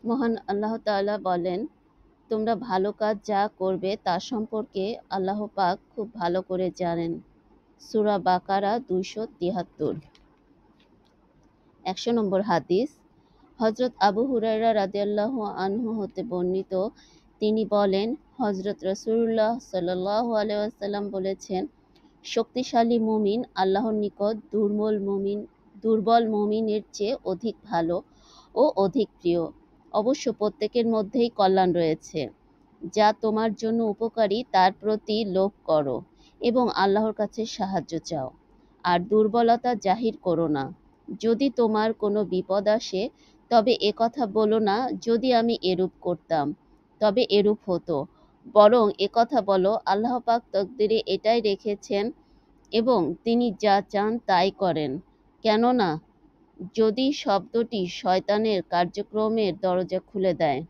মহান আল্লাহ তাআলা বলেন, তোমরা ভালো কাজ যা করবে তা সম্পর্কে আল্লাহ পাক খুব ভালো করে জানেন। সূরা বাকারা 273। 100 নম্বর হাদিস। হযরত আবু হুরায়রা রাদিয়াল্লাহু আনহু হতে বর্ণিত, তিনি বলেন, হযরত রাসূলুল্লাহ সাল্লাল্লাহু আলাইহি ওয়াসাল্লাম বলেছেন, শক্তিশালী মুমিন আল্লাহর নিকট দুর্বল মুমিনের চেয়ে অধিক ভালো ও অধিক প্রিয়। অবশ্য প্রত্যেকের মধ্যেই কল্যাণ রয়েছে। যা তোমার জন্য উপকারী তার প্রতি লোভ করো এবং আল্লাহর কাছে সাহায্য চাও, আর দুর্বলতা জাহির করো না। যদি তোমার কোনো বিপদ আসে তবে একথা বলো না, যদি আমি এরূপ করতাম তবে এরূপ হতো। বরং একথা বলো, আল্লাহ পাক তকদিরে এটাই রেখেছেন এবং তিনি যা চান তাই করেন। কেননা যদি শব্দটি শয়তানের কার্যক্রমের দরজা খুলে দেয়।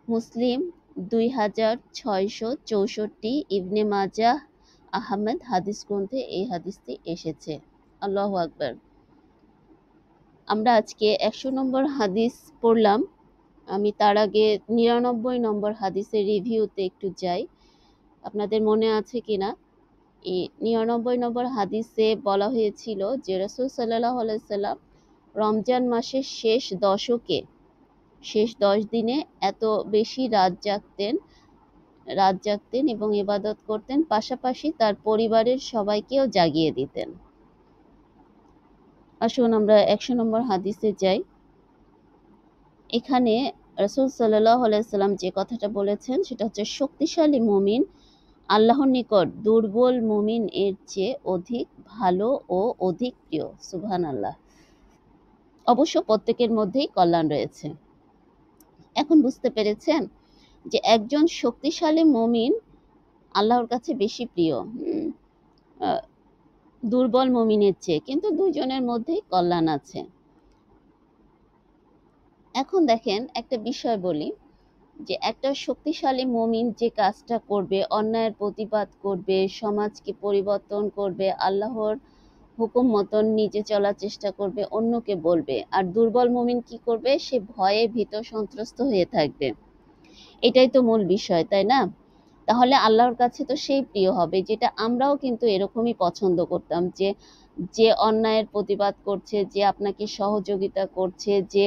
মুসলিম 2664, ইবনে মাজাহ, আহমদ হাদিস গ্রন্থে এই হাদিসটি এসেছে। আল্লাহু আকবার। আমরা আজকে 100 নম্বর হাদিস পড়লাম। আমি তার আগে 99 নম্বর হাদিসের রিভিউতে একটু যাই। আপনাদের মনে আছে কিনা? এই 99 নম্বর হাদিসে বলা হয়েছিল যে রাসূল সাল্লাল্লাহু আলাইহি সাল্লাম রমজান মাসের শেষ 10 দিনে এত বেশি রাত জাগতেন এবং ইবাদত করতেন, পাশাপাশি তার পরিবারের সবাইকেও জাগিয়ে দিতেন। আসুন আমরা 100 নম্বর হাদিসে যাই। এখানে রাসূল সাল্লাল্লাহু আলাইহি সাল্লাম যে কথাটা বলেছেন সেটা হচ্ছে, শক্তিশালী মুমিন আল্লাহর নিকট দুর্বল মুমিন এর চেয়ে অধিক ভালো ও অধিক প্রিয়। সুবহানাল্লাহ। অবশ্য প্রত্যেকের মধ্যেই কল্যাণ রয়েছে। এখন বুঝতে পেরেছেন যে একজন শক্তিশালী মুমিন আল্লাহর কাছে বেশি প্রিয় দুর্বল মুমিনের চেয়ে, কিন্তু দুইজনের মধ্যেই কল্যাণ আছে। এখন দেখেন একটা বিষয় বলি, যে একটা শক্তিশালী মুমিন যে কাজটা করবে, অন্যায়ের প্রতিবাদ করবে, সমাজকে পরিবর্তন করবে, আল্লাহর হুকুম মতন নিজে চলার চেষ্টা করবে, অন্যকে বলবে। আর দুর্বল মুমিন কি করবে? সে ভয়ে ভীত সন্ত্রস্ত হয়ে থাকবে। এটাই তো মূল বিষয়, তাই না? তাহলে আল্লাহর কাছে তো সেই প্রিয় হবে, যেটা আমরাও কিন্তু এরকমই পছন্দ করতাম, যে যে অন্যায়ের প্রতিবাদ করছে, যে আপনাকে সহযোগিতা করছে, যে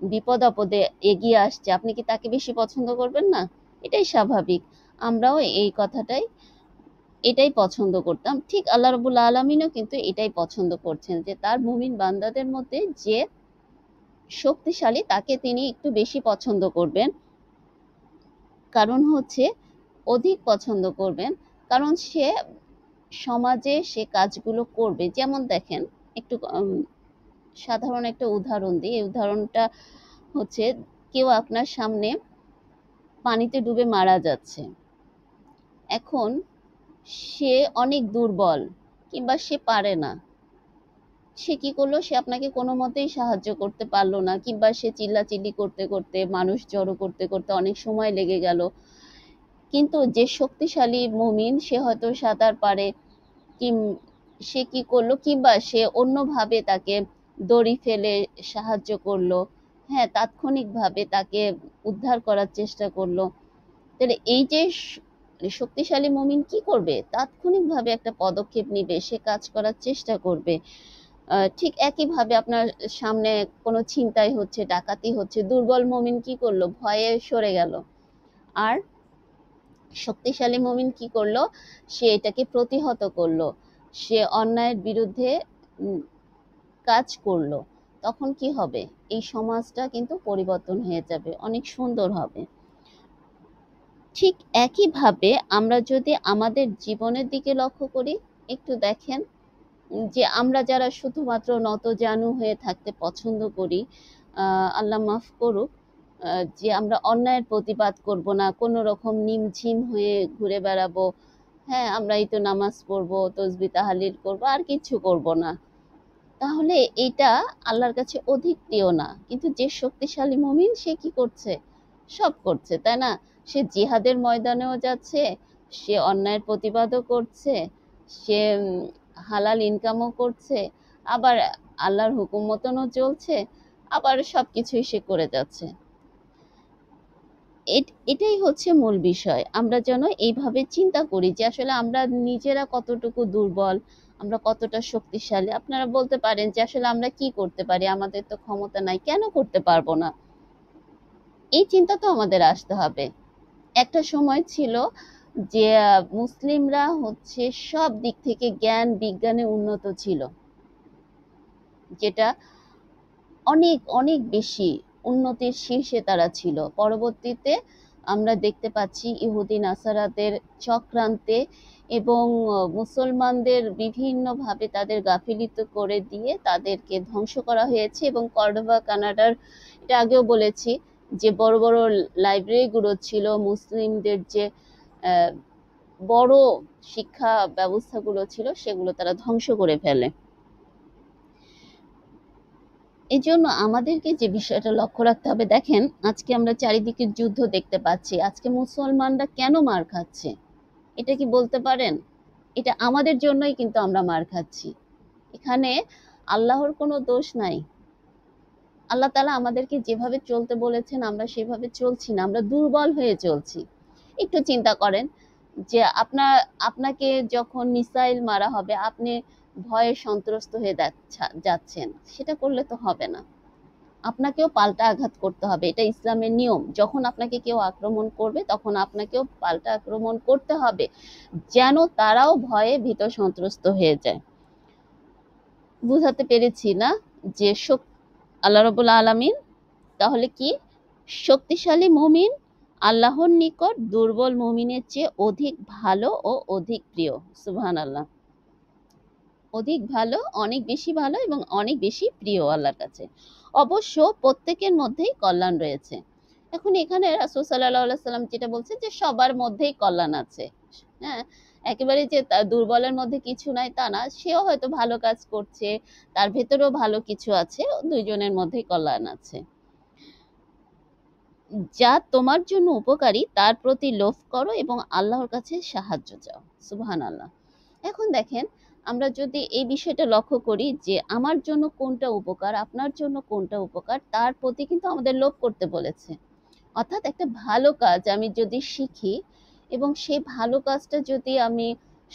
বিপদ আপদে এগিয়ে আসছে, আপনি কি তাকে বেশি পছন্দ করবেন না? এটাই স্বাভাবিক। আমরাও এটাই পছন্দ করতাম। ঠিক আল্লাহ রাব্বুল আলামিনও কিন্তু এটাই পছন্দ করছেন, যে তার মুমিন বান্দাদের মধ্যে যে শক্তিশালী তাকে তিনি একটু বেশি পছন্দ করবেন। কারণ হচ্ছে অধিক পছন্দ করবেন, কারণ সে সমাজে সে কাজগুলো করবে। যেমন দেখেন, একটু সাধারণ একটা উদাহরণ দিই। এই উদাহরণটা হচ্ছে, কেউ আপনার সামনে পানিতে ডুবে মারা যাচ্ছে। এখন সে অনেক দুর্বল কিংবা সে পারে না, সে কি করলো? সে আপনাকে কোনো মতেই সাহায্য করতে পারলো না, কিংবা সে চিল্লাচিল্লি করতে করতে, মানুষ জড়ো করতে করতে অনেক সময় লেগে গেল। কিন্তু যে শক্তিশালী মুমিন, সে হয়তো সাঁতার পারে, সে কি করলো, কিংবা সে অন্যভাবে তাকে দড়ি ফেলে সাহায্য করলো, হ্যাঁ, তাৎক্ষণিকভাবে তাকে উদ্ধার করার চেষ্টা করলো। তাহলে এই যে শক্তিশালী মুমিন কি করবে? তাৎক্ষণিকভাবে একটা পদক্ষেপ নিবে, সে কাজ করার চেষ্টা করবে। ঠিক একইভাবে আপনার সামনে কোনো ছিনতাই হচ্ছে, ডাকাতি হচ্ছে, দুর্বল মুমিন কি করলো? ভয়ে সরে গেল। আর শক্তিশালী মুমিন কি করলো? সে এটাকে প্রতিহত করলো, সে অন্যায়ের বিরুদ্ধে কাজ করলো। তখন কি হবে? এই সমাজটা কিন্তু পরিবর্তন হয়ে যাবে, অনেক সুন্দর হবে। ঠিক একইভাবে আমরা যদি আমাদের জীবনের দিকে লক্ষ্য করি, একটু দেখেন যে আমরা যারা শুধুমাত্র নতজানু হয়ে থাকতে পছন্দ করি, আল্লাহ মাফ করুক, যে আমরা অন্যায়ের প্রতিবাদ করব না, কোনো রকম নিমঝিম হয়ে ঘুরে বেড়াবো, হ্যাঁ, আমরা এই তো নামাজ পড়বো, তসবিহ তাহলিল করবো, আর কিছু করব না, তাহলে এটা আল্লাহর কাছে অধিক প্রিয় না। কিন্তু যে শক্তিশালী মুমিন, সে কি করছে? সব করছে, তাই না? সে জিহাদের ময়দানেও যাচ্ছে, সে অন্যায়ের প্রতিবাদও করছে, সে হালাল ইনকামও করছে, আবার আল্লাহর হুকুম মতনও চলছে, আবার সবকিছুই সে করে যাচ্ছে। এটাই হচ্ছে মূল বিষয়। আমরা যেন এইভাবে চিন্তা করি যে আসলে আমরা নিজেরা কতটুকু দুর্বল, আমরা কতটা শক্তিশালী। আপনারা বলতে পারেন যে আসলে আমরা কি করতে পারি, আমাদের তো ক্ষমতা নাই, কেন করতে পারবো না? এই চিন্তা তো আমাদের আসতে হবে। একটা সময় ছিল যে মুসলিমরা হচ্ছে সব দিক থেকে জ্ঞান বিজ্ঞানে উন্নত ছিল, যেটা অনেক অনেক বেশি উন্নতির শীর্ষে তারা ছিল। পরবর্তীতে আমরা দেখতে পাচ্ছি ইহুদি নাসারাদের চক্রান্তে এবং মুসলমানদের বিভিন্নভাবে তাদের গাফিলিত করে দিয়ে তাদেরকে ধ্বংস করা হয়েছে। এবং কর্ডোবা কানাডার, এটা আগেও বলেছি, যে বড় বড় লাইব্রেরিগুলো ছিল, মুসলিমদের যে বড় শিক্ষা ব্যবস্থাগুলো ছিল, সেগুলো তারা ধ্বংস করে ফেলে। এই জন্য আমাদেরকে যে বিষয়টা লক্ষ্য রাখতে হবে, দেখেন আজকে আমরা চারিদিকে যুদ্ধ দেখতে পাচ্ছি, আজকে মুসলমানরা কেন মার খাচ্ছে? এটা কি বলতে পারেন? এটা আমাদের জন্যই কিন্তু আমরা মার খাচ্ছি। এখানে আল্লাহর কোনো দোষ নাই। আল্লাহ তাআলা আমাদেরকে যেভাবে চলতে বলেছেন আমরা সেভাবে চলছি না, আমরা দুর্বল হয়ে চলছি। একটু চিন্তা করেন যে আপনাকে যখন মিসাইল মারা হবে আপনি ভয়ে সন্ত্রস্ত হয়ে যাচ্ছেন, সেটা করলে তো হবে না। আপনাকেও পাল্টা আঘাত করতে হবে, এটা ইসলামের নিয়ম। যখন আপনাকে কেউ আক্রমণ করবে তখন আপনাকেও পাল্টা আক্রমণ করতে হবে, যেন তারাও ভয়ে ভীত সন্ত্রস্ত হয়ে যায়। বুঝাতে পেরেছি না? যে আল্লাহ রাব্বুল আলামিন তাহলে কি শক্তিশালী মুমিন আল্লাহর নিকট দুর্বল মুমিনের চেয়ে অধিক ভালো ও অধিক প্রিয়। সুবহানাল্লাহ। অধিক ভালো, অনেক বেশি ভালো এবং অনেক বেশি প্রিয় আল্লাহর কাছে। অবশ্য প্রত্যেকের মধ্যেই কল্যাণ রয়েছে। এখন এখানে রাসূল সাল্লাল্লাহু আলাইহি সাল্লাম যেটা বলছে যে সবার মধ্যেই কল্যাণ আছে। হ্যাঁ, একেবারে যে দুর্বলের মধ্যে কিছু নাই তা না, সেও হয়তো ভালো কাজ করছে, তার ভেতরেও ভালো কিছু আছে, দুইজনের মধ্যেই কল্যাণ আছে। যা তোমার জন্য উপকারী তার প্রতি লোভ করো এবং আল্লাহর কাছে সাহায্য চাও। সুবহানাল্লাহ। এখন দেখেন, আমরা যদি এই বিষয়টা লক্ষ্য করি যে আমার জন্য কোনটা উপকার, আপনার জন্য কোনটা উপকার, তার প্রতি কিন্তু আমাদের লোভ করতে বলেছে। অর্থাৎ একটা ভালো কাজ আমি যদি শিখি এবং সেই ভালো কাজটা যদি আমি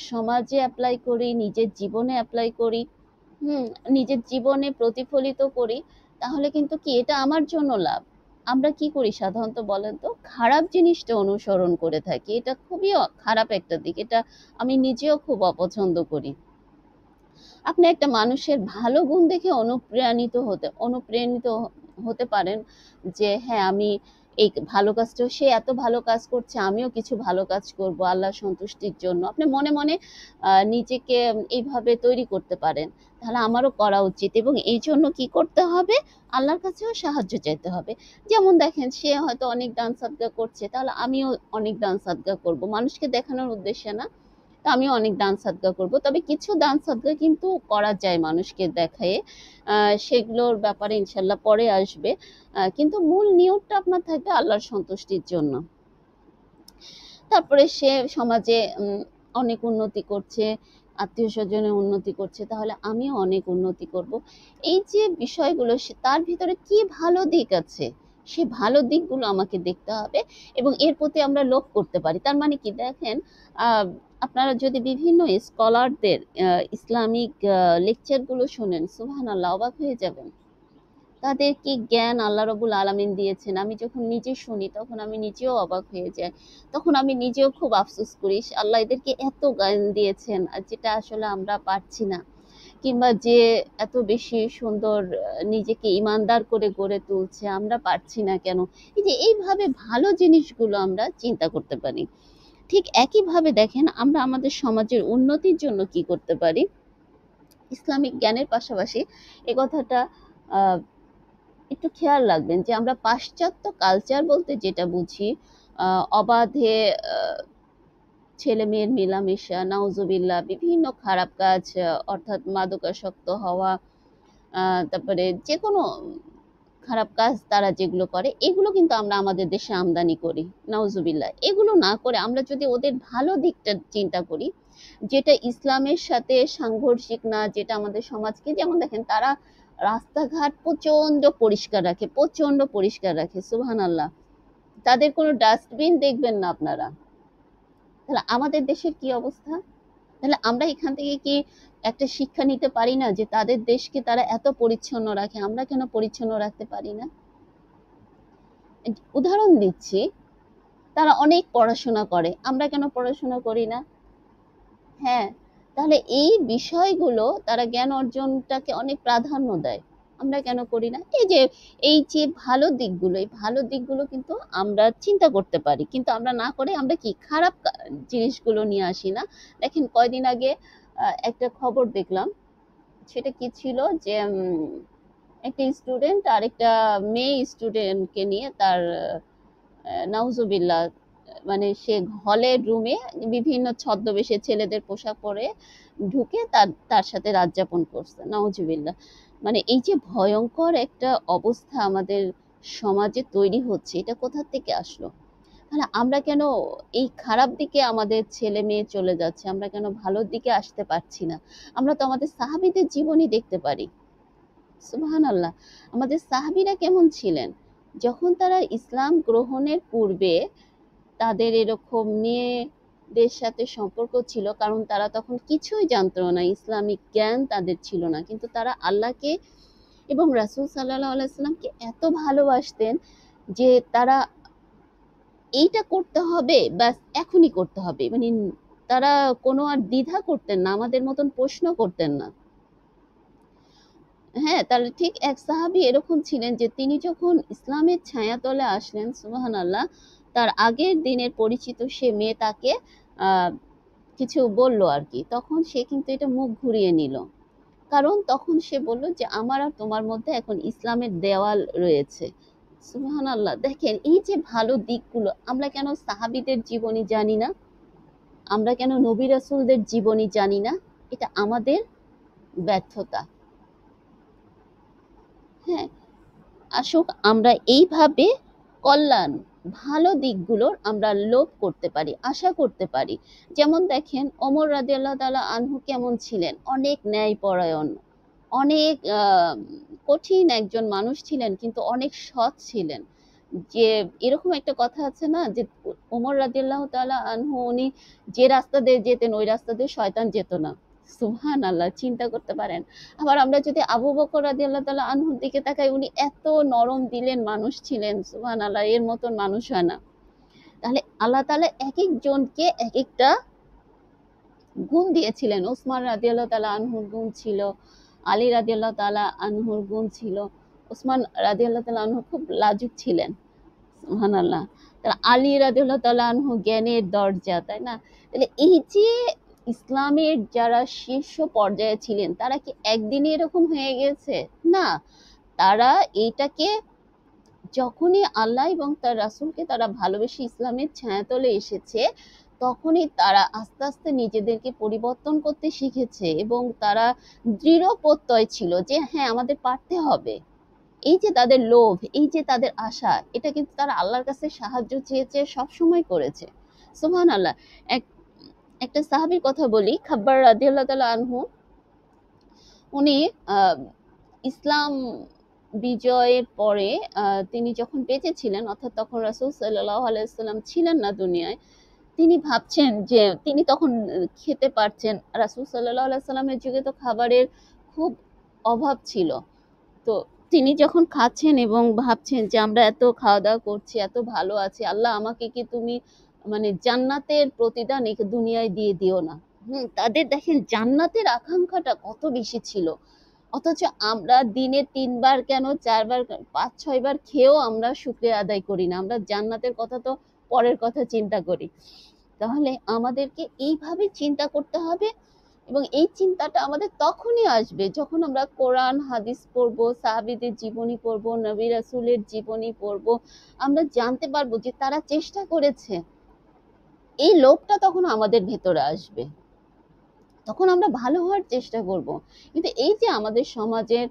সমাজে অ্যাপ্লাই করি, নিজের জীবনে অ্যাপ্লাই করি, নিজের জীবনে প্রতিফলিত করি, তাহলে কিন্তু কি এটা আমার জন্য লাভ। আমরা কি করি সাধারণত বলেন তো? খারাপ জিনিসটা অনুসরণ করে থাকি। এটা খুবই খারাপ একটা দিক। এটা আমি নিজেও খুব অপছন্দ করি। আপনি একটা মানুষের ভালো গুণ দেখে অনুপ্রাণিত হতে পারেন যে হ্যাঁ, আমি এই ভালো কাজটা, সে এত ভালো কাজ করছে, আমিও কিছু ভালো কাজ করব আল্লাহ সন্তুষ্টির জন্য। আপনি মনে মনে নিজেকে এইভাবে তৈরি করতে পারেন, তাহলে আমারও করা উচিত। এবং এই জন্য কি করতে হবে? আল্লাহর কাছেও সাহায্য চাইতে হবে। যেমন দেখেন, সে হয়তো অনেক দান সাদকা করছে, তাহলে আমিও অনেক দান সাদকা করব, মানুষকে দেখানোর উদ্দেশ্যে না। তো আমিও অনেক দান সাদকা করব। তবে কিছু দান সাদকা কিন্তু করা যায় মানুষকে দেখায়ে, সেগুলোর ব্যাপারে ইনশাল্লাহ পরে আসবে। কিন্তু মূল নিয়তটা আপনার থাকবে আল্লাহর সন্তুষ্টির জন্য। তারপরে সে সমাজে অনেক উন্নতি করছে, আত্মীয় স্বজনের উন্নতি করছে, তাহলে আমিও অনেক উন্নতি করব। এই যে বিষয়গুলো, তার ভিতরে কি ভালো দিক আছে, সে ভালো দিকগুলো আমাকে দেখতে হবে এবং এর প্রতি আমরা লোভ করতে পারি। তার মানে কি, দেখেন আপনারা যদি বিভিন্ন স্কলারদের ইসলামিক লেকচারগুলো শোনেন, সুবহানাল্লাহ, অবাক হয়ে যাবেন। তাদের কি জ্ঞান আল্লাহ রাব্বুল আলামিন দিয়েছেন। আমি যখন নিজে শুনি তখন আমি নিজেও অবাক হয়ে যাই। তখন আমি নিজেও খুব আফসোস করি, আল্লাহ এদেরকে এত জ্ঞান দিয়েছেন আর যেটা আসলে আমরা পারছি না। কিংবা যে এত বেশি সুন্দর নিজেকে ইমানদার করে গড়ে তুলছে, আমরা পারছি না কেন? এই যে এইভাবে ভালো জিনিসগুলো আমরা চিন্তা করতে পারি। ঠিক একইভাবে দেখেন, আমরা আমাদের সমাজের উন্নতির জন্য কি করতে পারি? ইসলামিক জ্ঞানের পাশাপাশি এ কথাটা একটু খেয়াল রাখবেন যে আমরা পাশ্চাত্য কালচার বলতে যেটা বুঝি, অবাধে ছেলে মেয়ের মেলামেশা, নাউজুবিল্লাহ, বিভিন্ন খারাপ কাজ, অর্থাৎ মাদকাসক্ত হওয়া, তারপরে যে কোনো খারাপ কাজ তারা যেগুলো করে, এগুলো কিন্তু আমরা আমাদের দেশে আমদানি করি, নাউজুবিল্লাহ। এগুলো না করে আমরা যদি ওদের ভালো দিকটা চিন্তা করি, যেটা ইসলামের সাথে সাংঘর্ষিক না, যেটা আমাদের সমাজকে, যেমন দেখেন তারা রাস্তাঘাট প্রচন্ড পরিষ্কার রাখে, প্রচন্ড পরিষ্কার রাখে, সুবহানাল্লাহ। তাদের কোনো ডাস্টবিন দেখবেন না আপনারা। তাহলে আমাদের দেশের কি অবস্থা? তাহলে আমরা এখান থেকে কি একটা শিক্ষা নিতে পারি না যে তাদের দেশকে তারা এত পরিচ্ছন্ন রাখে, আমরা কেন পরিচ্ছন্ন রাখতে পারি না? উদাহরণ দিচ্ছি, তারা অনেক পড়াশোনা করে, আমরা কেন পড়াশোনা করি না? হ্যাঁ, তাহলে এই বিষয়গুলো তারা জ্ঞান অর্জনটাকে অনেক প্রাধান্য দেয়, আমরা কেন করি না? এই যে ভালো দিকগুলো, এই ভালো দিকগুলো কিন্তু আমরা চিন্তা করতে পারি, কিন্তু আমরা না করে আমরা কি খারাপ জিনিসগুলো নিয়ে আসি না। দেখেন কয়দিন আগে একটা খবর দেখলাম, সেটা কি ছিল যে একটা স্টুডেন্ট আর একটা মেয়ে স্টুডেন্টকে নিয়ে তার নাউজুবিল্লাহ, মানে সে হলের রুমে বিভিন্ন ছদ্মবেশে ছেলেদের পোশাক পরে ঢুকে তার তার সাথে রাত যাপন করছে, নাউজুবিল্লাহ। মানে এই যে ভয়ঙ্কর একটা অবস্থা আমাদের সমাজে তৈরি হচ্ছে, এটা কোথা থেকে আসলো? তাহলে আমরা কেন এই খারাপ দিকে আমাদের ছেলে মেয়ে চলে যাচ্ছে, আমরা কেন ভালোর দিকে আসতে পারছি না? আমরা তো আমাদের সাহাবীদের জীবনী দেখতে পারি, সুবহানাল্লাহ। আমাদের সাহাবীরা কেমন ছিলেন? যখন তারা ইসলাম গ্রহণের পূর্বে তাদের এরকম মেয়েদের সাথে সম্পর্ক ছিল, কারণ তারা তখন কিছুই জানতো না, ইসলামিক জ্ঞান তাদের ছিল না, কিন্তু তারা আল্লাহকে এবং রাসূল সাল্লাল্লাহু আলাইহি সাল্লামকে এত ভালোবাসতেন যে তারা এইটা করতে হবে, ব্যাস এখনই করতে হবে, মানে তারা কোনো আর দ্বিধা করতেন না, আমাদের মতন প্রশ্ন করতেন না। হ্যাঁ, তাহলে ঠিক এক সাহাবী এরকম ছিলেন যে তিনি যখন ইসলামের ছায়াতলে আসলেন, সুবহানাল্লাহ, তার আগের দিনের পরিচিত সে মেয়ে তাকে কিছু বলল আর কি, তখন সে কিন্তু এটা মুখ ঘুরিয়ে নিল, কারণ তখন সে বলল যে আমার আর তোমার মধ্যে এখন ইসলামের দেওয়াল রয়েছে। সুবহানাল্লাহ, দেখেন এই যে ভালো দিকগুলো, আমরা কেন সাহাবীদের জীবনী জানি না? আমরা কেন নবী রাসূলদের জীবনী জানি না? এটা আমাদের ব্যর্থতা। হ্যাঁ, আসুক আমরা এইভাবে কল্যাণ, ভালো দিকগুলোর আমরা লোভ করতে পারি, আশা করতে পারি। যেমন দেখেন ওমর রাদিয়াল্লাহু তাআলা আনহু কেমন ছিলেন, অনেক ন্যায়পরায়ণ, অনেক কঠিন একজন মানুষ ছিলেন, কিন্তু অনেক সৎ ছিলেন। যে এরকম একটা কথা আছে না যে ওমর রাদিয়াল্লাহু তাআলা আনহু উনি যে রাস্তা দিয়ে যেতেন ওই রাস্তা দিয়ে শয়তান যেত না, সুবহানাল্লাহ, চিন্তা করতে পারেন। আবার আমরা যদি আবু বকর রাদিয়াল্লাহু তাআলা আনহুর দিকে তাকাই, উনি এত নরম দিলের মানুষ ছিলেন, সুবহানাল্লাহ, এর মতন মানুষ হয় না। তাহলে আল্লাহ তাআলা এক একজনকে এক একটা গুণ দিয়েছিলেন। ওসমান রাদিয়াল্লাহু তাআলা আনহুর গুণ ছিল, আলী রাদিয়াল্লাহু তাআলা আনহুর গুণ ছিল। ওসমান রাদিয়াল্লাহু তাআলা আনহু খুব লাজুক ছিলেন, সুবহানাল্লাহ। তাহলে আলী রাদিয়াল্লাহু তাআলা আনহু জ্ঞানের দরজা, তাই না? তাহলে এই যে ইসলামের যারা শীর্ষ পর্যায়ে ছিলেন, তারা কি একদিনে এরকম হয়ে গেছে? না, তারা এইটাকে যখনই আল্লাহ এবং তার রাসূলকে তারা ভালোবেসে ইসলামের ছায়াতলে এসেছে, তখনই তারা আস্তে আস্তে নিজেদেরকে পরিবর্তন করতে শিখেছে, এবং তারা দৃঢ় প্রত্যয় ছিল যে হ্যাঁ আমাদের পারতে হবে। এই যে তাদের লোভ, এই যে তাদের আশা, এটা কিন্তু তারা আল্লাহর কাছে সাহায্য চেয়ে চেয়ে সবসময় করেছে, সুবহানাল্লাহ। এক একটা সাহাবীর কথা বলি, খাব্বার রাদিয়াল্লাহু তাআলা আনহু, উনি ইসলাম বিজয়ের পরে তিনি যখন বেঁচে ছিলেন, অর্থাৎ তখন রাসূল সাল্লাল্লাহু আলাইহি ওয়াসাল্লাম ছিলেন না দুনিয়ায়, তিনি ভাবছেন যে তিনি তখন খেতে পারছেন, রাসূল সাল্লাল্লাহু আলাইহি ওয়াসাল্লামের যুগে তো খাবারের খুব অভাব ছিল। তো তিনি যখন খাচ্ছেন এবং ভাবছেন যে আমরা এত খাওয়া দাওয়া করছি, এত ভালো আছি, আল্লাহ আমাকে কি তুমি মানে জান্নাতের প্রতিদান এই দুনিয়ায় দিয়ে দিও না। তাদের দেখেন জান্নাতের আকাঙ্ক্ষাটা কত বেশি ছিল, অথচ আমরা দিনে ৩ বার কেন ৪ বার ৫-৬ বার খেয়েও আমরা শুকরিয়া আদায় করি না, আমরা জান্নাতের কথা তো পরের কথা চিন্তা করি। তাহলে আমাদেরকে এইভাবে চিন্তা করতে হবে, এবং এই চিন্তাটা আমাদের তখনই আসবে যখন আমরা কোরআন হাদিস পড়বো, সাহাবীদের জীবনী পড়বো, নবী রাসূলের জীবনী পড়বো, আমরা জানতে পারবো যে তারা চেষ্টা করেছে। এই লোভটা তখন আমাদের ভেতরে আসবে, তখন আমরা ভালো হওয়ার চেষ্টা করব। কিন্তু এই যে আমাদের সমাজের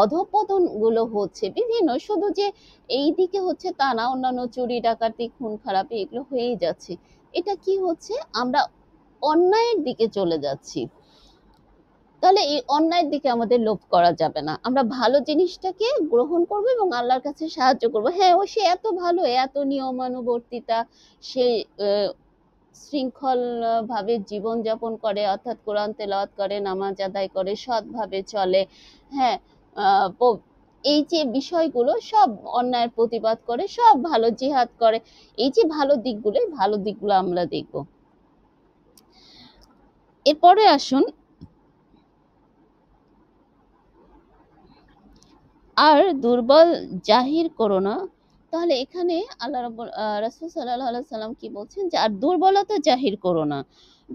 অধঃপতন গুলো হচ্ছে বিভিন্ন, শুধু যে এই দিকে হচ্ছে তা না, অন্যান্য চুরি ডাকাতি খুন খারাপি এগুলো হয়েই যাচ্ছে। এটা কি হচ্ছে, আমরা অন্যায়ের দিকে চলে যাচ্ছি। তাহলে এই অন্যায়ের দিকে আমাদের লোভ করা যাবে না। আমরা ভালো জিনিসটাকে গ্রহণ করব এবং আল্লাহর কাছে সাহায্য করব। হ্যাঁ, ও সে এত ভালো, এত নিয়মানুবর্তিতা, সে শৃঙ্খল ভাবে জীবন যাপন করে, অর্থাৎ কোরআন তেলাওয়াত করে, নামাজ আদায় করে, সৎভাবে চলে। হ্যাঁ, এই যে বিষয়গুলো সব অন্যায়ের প্রতিবাদ করে, সব ভালো, জিহাদ করে, এই যে ভালো দিকগুলো আমরা দেখব। এরপরে আসুন, আর দুর্বল জাহির করো না। তাহলে এখানে আল্লাহ রাসূল সাল্লাল্লাহু আলাইহি সাল্লাম কি বলছেন, যে আর দুর্বলতা জাহির করো না।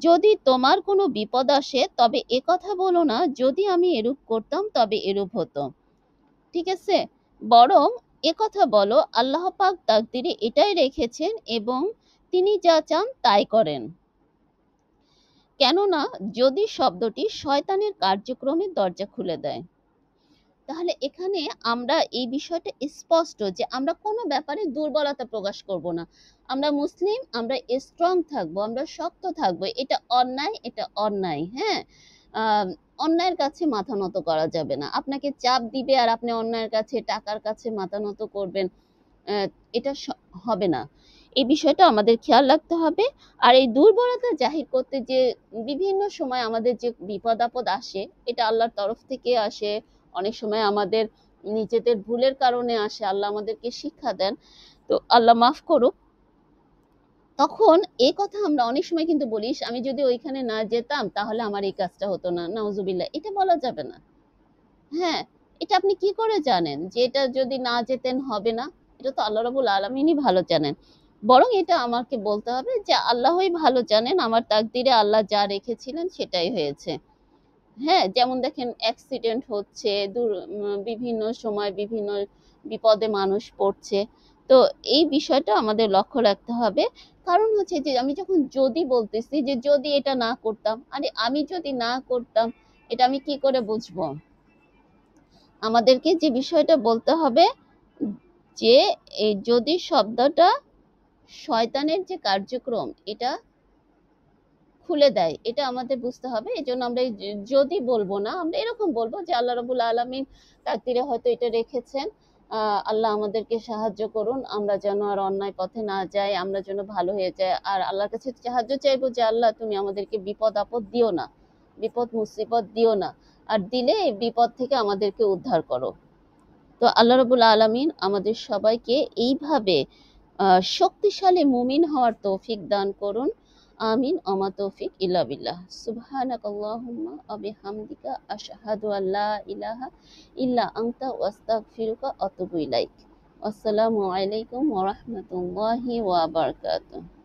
যদি তোমার কোনো বিপদ আসে তবে একথা বলো না, যদি আমি এরূপ করতাম তবে এরূপ হতো। ঠিক আছে, বরং একথা বলো, আল্লাহ পাক তাকদিরে এটাই রেখেছেন এবং তিনি যা চান তাই করেন। কেননা যদি শব্দটি শয়তানের কার্যক্রমের দরজা খুলে দেয়। তাহলে এখানে আমরা এই বিষয়টা স্পষ্ট যে আমরা কোনো ব্যাপারে দুর্বলতা প্রকাশ করব না। আমরা মুসলিম, আমরা স্ট্রং থাকবো, আমরা শক্ত থাকবো। এটা অন্যায়, এটা অন্যায়। হ্যাঁ, অন্যায়ের কাছে মাথা নত করা যাবে না। আপনাকে চাপ দিবে আর আপনি অন্যায়ের কাছে, টাকার কাছে মাথা নত করবেন, এটা হবে না। এই বিষয়টা আমাদের খেয়াল রাখতে হবে। আর এই দুর্বলতা জাহির করতে যে বিভিন্ন সময় আমাদের যে বিপদ আপদ আসে, এটা আল্লাহর তরফ থেকে আসে, অনেক সময় আমাদের নিজেদের ভুলের কারণে আসে, আল্লাহ আমাদেরকে শিক্ষা দেন, তো আল্লাহ মাফ করুক। তখন এই কথা আমরা অনেক সময় কিন্তু বলিস, আমি যদি ওইখানে না যেতাম তাহলে আমার এই কাজটা হতো না, নাউজুবিল্লাহ, এটা বলা যাবে না। হ্যাঁ, এটা আপনি কি করে জানেন যে এটা যদি না যেতেন হবে না? এটা তো আল্লাহ রাব্বুল আলামিনই ভালো জানেন। বরং এটা আমাকে বলতে হবে যে আল্লাহই ভালো জানেন, আমার তাকদিরে আল্লাহ যা রেখেছিলেন সেটাই হয়েছে। হ্যাঁ, যেমন দেখেন অ্যাক্সিডেন্ট হচ্ছে, বিভিন্ন সময় বিভিন্ন বিপদে মানুষ পড়ছে। তো এই বিষয়টা আমাদের লক্ষ্য রাখতে হবে। কারণ হচ্ছে যে আমি যখন যদি বলতেছি, যে যদি এটা না করতাম, আরে আমি যদি না করতাম এটা আমি কি করে বুঝবো? আমাদেরকে যে বিষয়টা বলতে হবে, যে এই যদি শব্দটা শয়তানের যে কার্যক্রম এটা খুলে দেয়, এটা আমাদের বুঝতে হবে। এই জন্য আমরা এই যদি বলবো না, আমরা এরকম বলবো যে আল্লাহ রাব্বুল আলামিন তাকদিরে হয়তো এটা রেখেছেন, আল্লাহ আমাদেরকে সাহায্য করুন, আমরা যেন আর অন্যায় পথে না যাই, আমরা যেন ভালো হয়ে যাই। আর আল্লাহর কাছে সাহায্য চাইবো যে আল্লাহ তুমি আমাদেরকে বিপদ আপদ দিও না, বিপদ মুসিবত দিও না, আর দিলে এই বিপদ থেকে আমাদেরকে উদ্ধার করো। তো আল্লাহ রাব্বুল আলামিন আমাদের সবাইকে এইভাবে শক্তিশালী মুমিন হওয়ার তৌফিক দান করুন। আমিন। ওমা তৌফিক ইল্লা বিল্লাহ। সুবহানাকাল্লাহুম্মা ওয়া বিহামদিকা আশহাদু আল্লা ইলাহা ইল্লা আনতা ওয়াস্তাগফিরুকা ওয়া আতুবু ইলাইক। আসসালামু আলাইকুম ওয়া রাহমাতুল্লাহি ওয়া বারাকাতুহু।